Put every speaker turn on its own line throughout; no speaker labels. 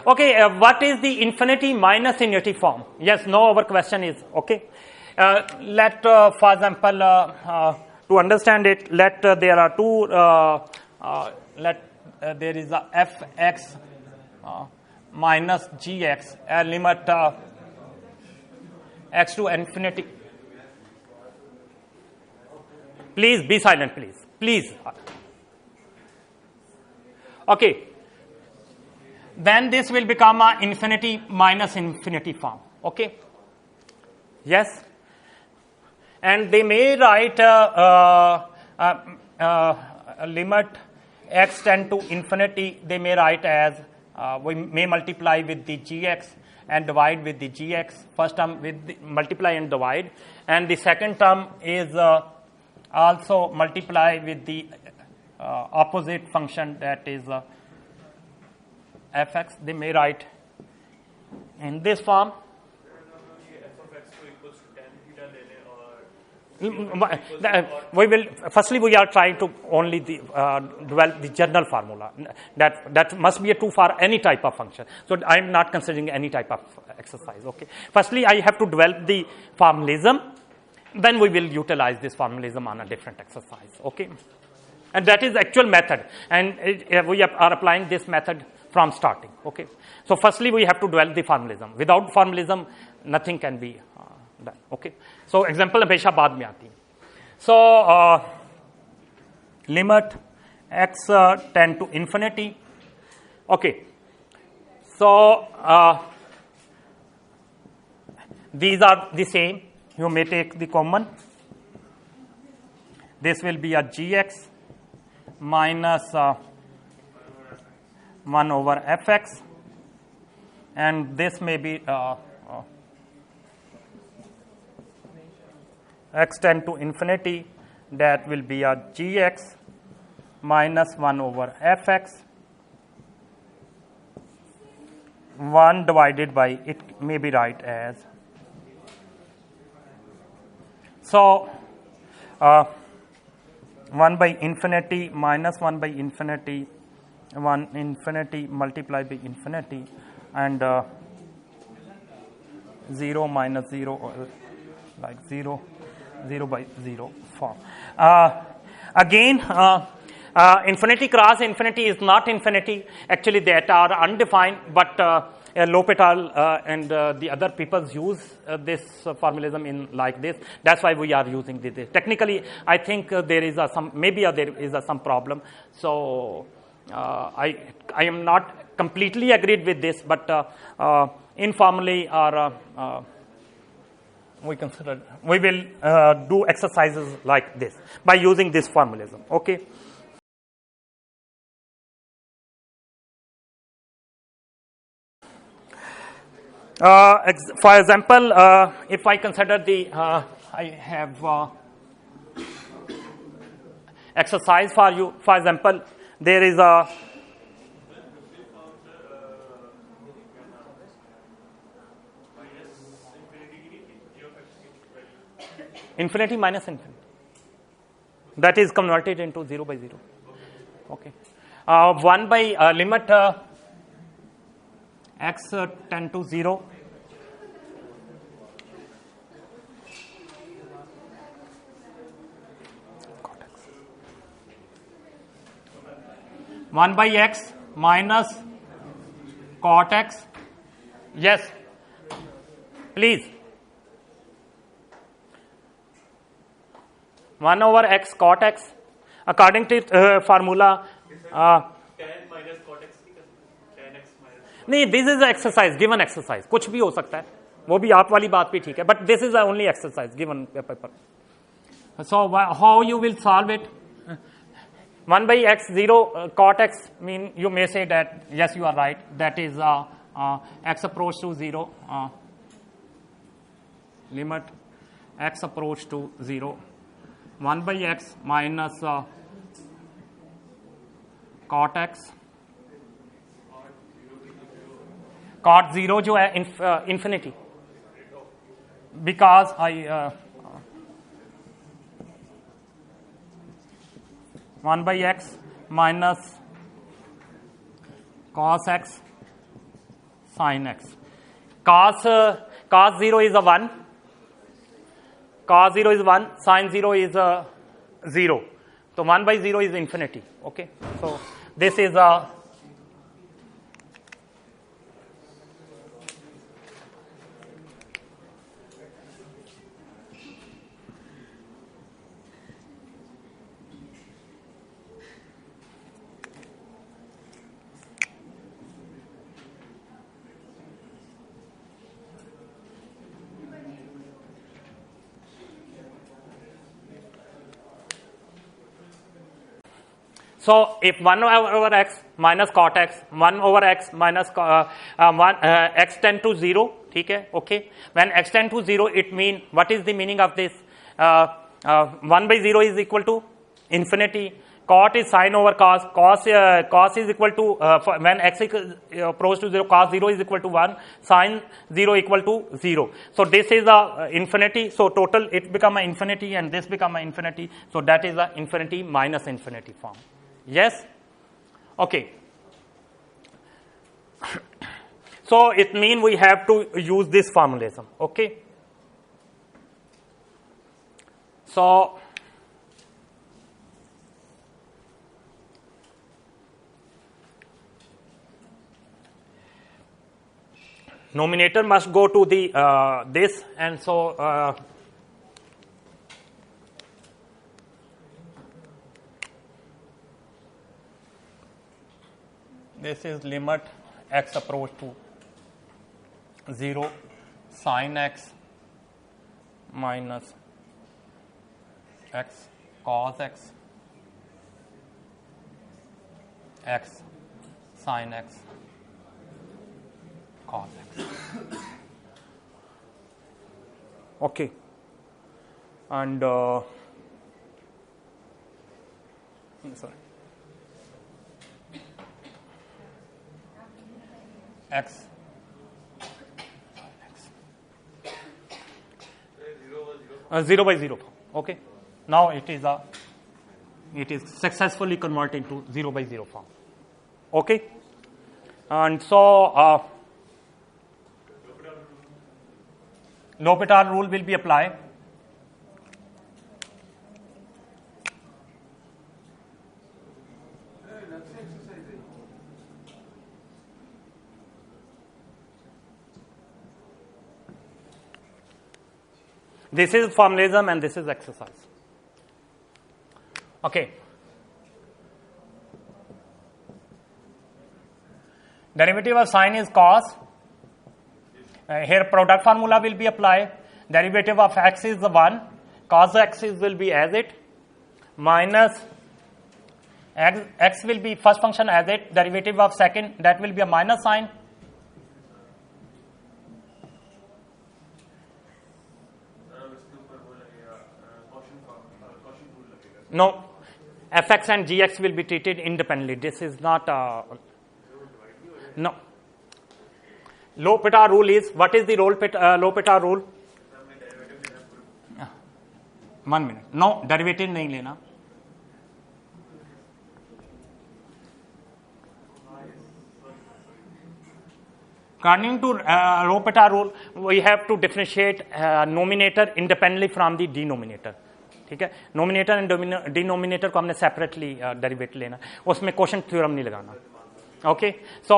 Okay, what is the infinity minus infinity form? Yes, no, our question is, okay. Let, for example, to understand it, let there are two, there is a fx minus gx, limit x to infinity. Please be silent, please. Please. Okay. Then this will become a infinity minus infinity form. Okay. Yes. And they may write limit x tend to infinity. They may write as we may multiply with the gx and divide with the gx. First term with the multiply and divide, and the second term is also multiply with the opposite function, that is fx. They may write in this form. We will firstly we are trying to only develop the general formula that must be true for any type of function. So I am not considering any type of exercise. Okay. Firstly, I have to develop the formalism. Then we will utilize this formalism on a different exercise. Okay. And that is the actual method, and we are applying this method from starting. Okay. So firstly, we have to develop the formalism. Without formalism, nothing can be done. Okay. So example हमेशा बाद में आती है. So limit x tend to infinity. Okay. So these are the same. You may take the common. This will be a gx minus 1 over fx, and this may be x tend to infinity, that will be a gx minus 1 over fx, 1 divided by, it may be right as, so 1 by infinity minus 1 by infinity, 1 infinity multiplied by infinity, and 0 minus 0, like 0 by 0 form. Again, infinity cross infinity is not infinity. Actually, that are undefined, but L'Hopital and the other people use this formalism in like this. That's why we are using this. Technically, I think there is there is some problem. So I am not completely agreed with this, but informally or we will do exercises like this by using this formalism. Okay. For example, if I consider the, I have exercise for you. For example, there is a infinity minus infinity. That is converted into 0 by 0. Okay. 1 by limit x tend to 0. One by x minus cot x. Yes, please. 1 over x cot x. According to formula.
Tan minus cot x. Tan x minus.
नहीं, this is an exercise, given exercise. कुछ भी हो सकता है. वो भी आप वाली बात भी ठीक है. But this is the only exercise given paper. So how you will solve it? 1 by x 0 cot x mean you may say that yes you are right, that is x approach to 0 limit x approach to 0 1 by x minus cot x cot 0 जो है infinity because I 1 by x minus cos x sin x. Cos 0 is a 1. Cos 0 is 1. Sin 0 is 0. So 1 by 0 is infinity. Okay. So this is a so if 1 over x minus cot x, 1 over x minus x tend to 0, ठीक है, okay. When x tend to 0, it mean, what is the meaning of this? 1 by 0 is equal to infinity. Cot is sine over cos. Cos is equal to, when x approach to 0, cos 0 is equal to 1, sine 0 equal to 0. So this is a infinity. So total it become an infinity and this become an infinity. So that is a infinity minus infinity form. Yes? Okay. So it means we have to use this formalism. Okay. So numerator must go to the this, and so this is limit x approach to 0 sin x minus x cos x, x sin x cos x. Okay. And sorry, x 0 by 0. Okay. Now it is successfully converted into 0 by 0 form. Okay. And so L'Hopital rule will be applied. This is formalism and this is exercise. Okay. Derivative of sine is cos. Here product formula will be applied. Derivative of x is the 1. Cos x will be as it. Minus x will be first function as it. Derivative of second, that will be a minus sign. No, fx and gx will be treated independently. This is not no. L'Hopital rule is, what is the L'Hopital rule? 1 minute. No, derivative नहीं लेना. According to L'Hopital rule, we have to differentiate numerator independently from the denominator. ठीक है, nominator and denominator को हमने separately derivative लेना, उसमें quotient theorem नहीं लगाना. Okay. So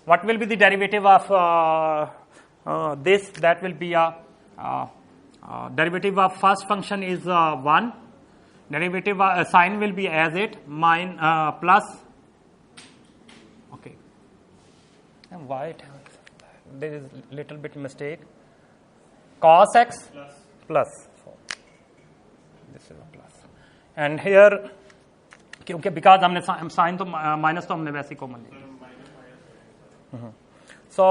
what will be the derivative of this? That will be derivative of first function is 1. Derivative sine will be as it mine plus. Okay, why there is little bit mistake. cos x plus. This is a plus. And here, क्योंकि because हमने sign तो minus तो हमने वैसे common लिया. So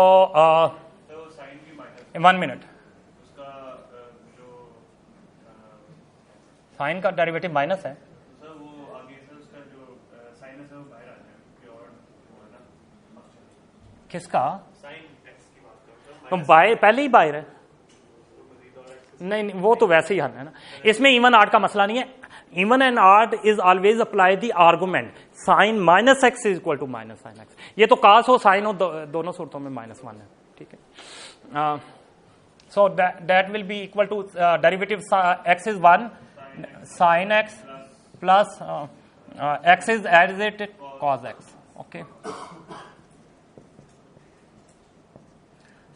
1 minute. Sign का derivative minus है. किसका? तो बाय पहले ही बाहर है. नहीं, वो तो वैसे ही है ना. इसमें इवन आर्ट का मसला नहीं है. Even and odd is always apply the argument sin minus x is equal to minus sin x. ये तो cos हो sin हो दोनों सूरतों में -1 है, ठीक है. So that will be equal to derivative x is 1 sin x plus x is as it cos x. Okay.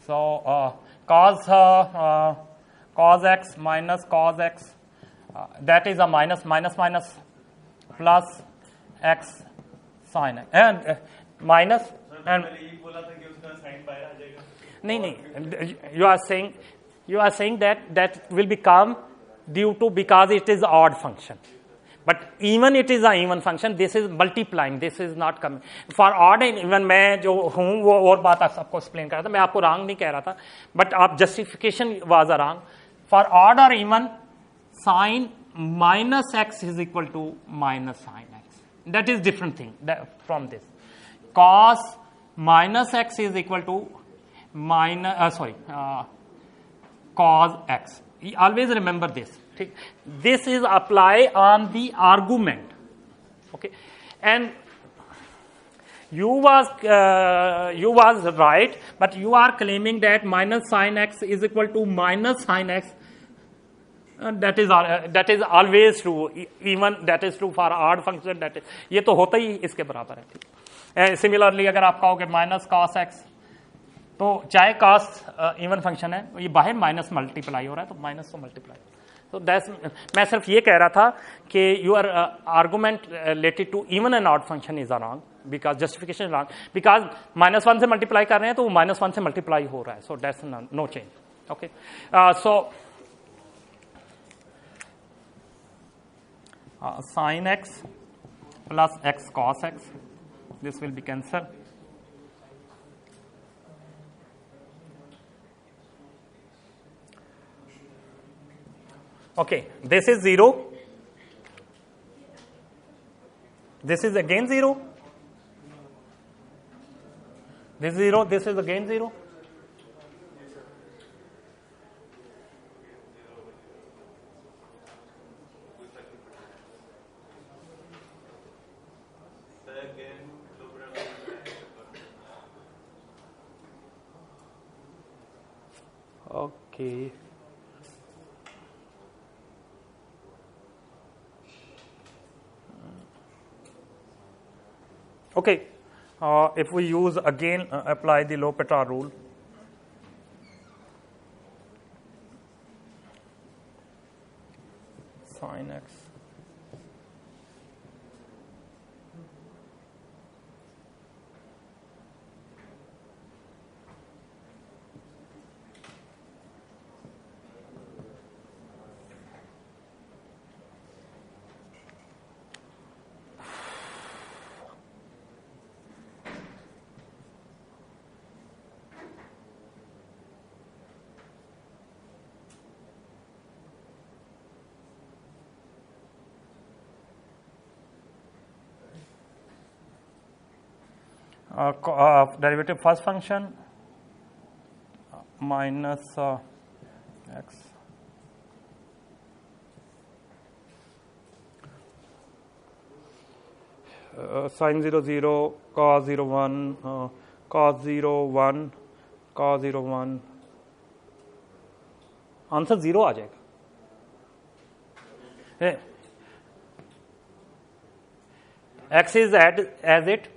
So cos x minus cos x, that is a minus plus x sin x and minus and नहीं, you are saying that will become due to because it is odd function, but even it is a even function, this is multiplying, this is not coming for odd and even. मैं जो हूँ वो और बात आप सबको explain कर रहा था, मैं आपको wrong नहीं कह रहा था, but आप justification was a wrong. For odd or even, sin minus x is equal to minus sin x. That is different thing from this. Cos minus x is equal to cos x. Always remember this. This is apply on the argument. Okay, and you was right, but you are claiming that minus sin x is equal to minus sin x. That is always true. Even that is true for odd function. That is, ये तो होता ही इसके बराबर है, ठीक. Similarly, अगर आप कहोगे minus cos x, तो चाहे cos इवन फंक्शन है, ये बाहर माइनस मल्टीप्लाई हो रहा है, तो माइनस तो मल्टीप्लाई. तो दैट्स, मैं सिर्फ ये कह रहा था कि your argument related to even and odd function is wrong because justification wrong, because -1 से मल्टीप्लाई कर रहे हैं तो वो -1 से मल्टीप्लाई हो रहा है. So that's no change. Okay, so sin x plus x cos x, this will be cancelled. Okay, this is 0. This is again 0. This is 0. This is again 0. Okay. Okay, if we use again apply the L'Hopital rule, sin x derivative first function minus x sin 0 0 cos 0 1 cos 0 1 cos 0 1, answer 0 आ जाएगा. X is as it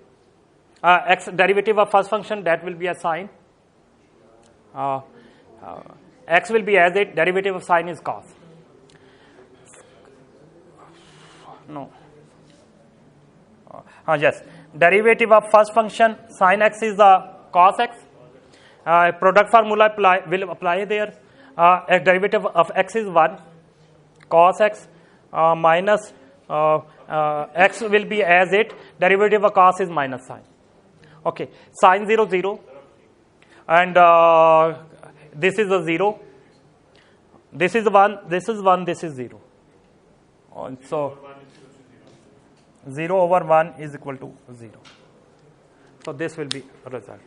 x derivative of first function, that will be a sine. X will be as it, derivative of sine is cos. No. Yes, derivative of first function sine x is cos x. Product formula will apply there. Derivative of x is 1 cos x minus x will be as it, derivative of cos is minus sine. Okay, sin 0 0 and this is a 0, this is 1, this is 1, this is 0. So 0 over 1 is equal to 0. So this will be a result.